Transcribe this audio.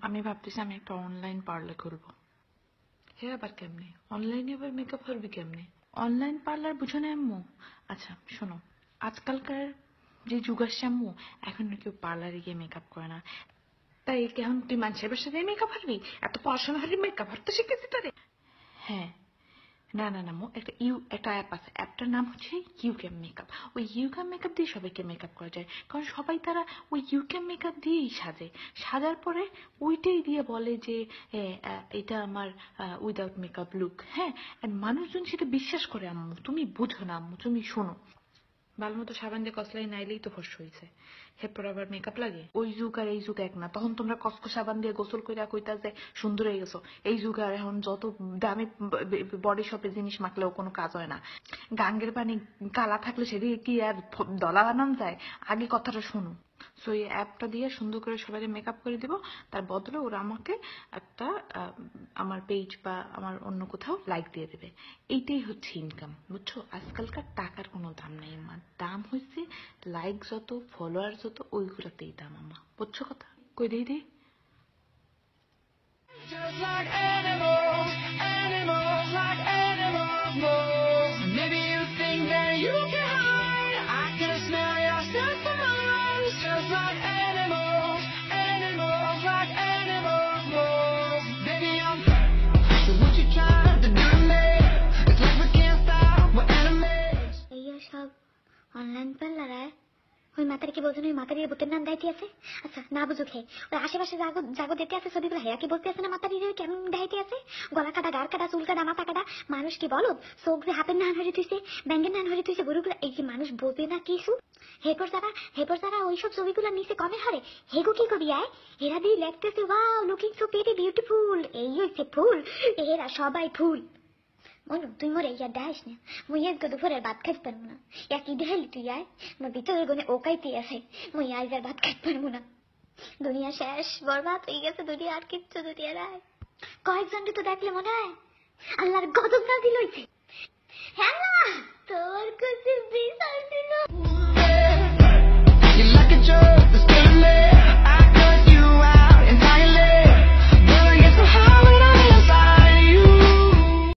আমি ভাবতেছি আমি একটা অনলাইন পার্লার খুলবো। হ্যাঁ, আবার কেমনে অনলাইনে আবার মেকআপ করবি কেমনে? অনলাইন পার্লার বুঝো না আম্মু? আচ্ছা শোনো, আজকালকার যে যুগ আসছে আম্মু, এখন আর কেউ পার্লারে গিয়ে মেকআপ করে না। তাই এখন তুই মানুষের বাসাতে মেকআপ হারবি? এত পড়াশোনা হারবি মেকআপ হারতে শিখেছি তারে? হ্যাঁ, না না না, একটা অ্যাপ আছে, অ্যাপটার নাম হচ্ছে ইউক্যাম মেকআপ। ওই ইউক্যাম মেকআপ দিয়ে সবাইকে মেকআপ করা যায়, কারণ সবাই তারা ওই ইউক্যাম মেকআপ দিয়েই সাজে। সাজার পরে ওইটাই দিয়ে বলে যে এটা আমার উইদাউট মেকআপ লুক। হ্যাঁ, আর মানুষজন সেটা বিশ্বাস করে আম্মু। তুমি বুঝো না আম্মু, তুমি শোনো। ভালো মতো সাবান দিয়ে কসলাই নাইলেই তো ফর্স হয়েছে, এরপর আবার মেকআপ লাগে? ওই যুগ আর এই যুগ এক না। তখন তোমরা কসকো সাবান দিয়ে গোসল কইরা কইতা যে সুন্দর হয়ে গেছো। এই যুগ আর এখন যত দামি বডি শপে জিনিস মাখলেও কোনো কাজ হয় না। গাঙ্গের পানি কালা থাকলে সেদিকে কি আর দলা বানানো যায়? আগে কথাটা শোনো। সো এই অ্যাপটা দিয়ে সুন্দর করে সবাই মেকআপ করে দিব, তার বদলে ওরা আমাকে একটা আমার পেজ বা আমার অন্য কোথাও লাইক দিয়ে দেবে। এইটাই হচ্ছে ইনকাম, বুঝছো? আজকালকার টাকার কোনো দাম নেই আমার, দাম হচ্ছে লাইক যত, ফলোয়ার যত, ওইগুলোতেই দাম আমার। বুঝছো কথা? কই দেই দেই Just like animals, animals like animals moves. Maybe you think that you can hide. I can smell your scent from miles. Just like animals, animals like animals moves. Baby, I'm hurt. So what you trying to do to me? It's like we can't stop, we're enemies. এইয়া সব online parlour আয় ওই মাতারি কি বলছেন? ওই মাতারির বুতের নাম দাইতে আছে। আচ্ছা না বুঝুক হে, ওই আশেপাশে জাগো দেখতে আছে ছবিগুলো, হেয়া কি বলতে আছে না মাতারির কেমন দাইতে আছে? গলা কাটা, গার কাটা, চুল কাটা, মাথা কাটা। মানুষ কি বলো চোখ যে হাতের নান হয়ে তুইছে, ব্যাঙ্গের নান হয়ে তুইছে, গরুগুলো। এই যে মানুষ বোঝে না কিছু। হেপর যারা ওইসব ছবিগুলো নিচে কমেন্ট হরে, হেগো কি করি আয়? এরা দিয়ে লেখতেছে wow looking so pretty beautiful. এই হচ্ছে ফুল, এরা সবাই ফুল। মনু তুই মোরে ইয়া দেখাইস না, মুই আজকে দুপুরের ভাত খাইতে পারবো না। একই দেখাইলি তুই আয়, মোর ভিতরের গুণে ওকাইতে আছে, মুই আজ আর ভাত খাইতে পারবো না। দুনিয়া শেষ, বরবাদ হয়ে গেছে দুনিয়া, আর কিচ্ছু দুনিয়ার আয়। কয়েকজনকে তো দেখলে মনে হয় আল্লাহর গজব নাজিল হইছে। হ্যাঁ না তোর কাছে বিচার দিল।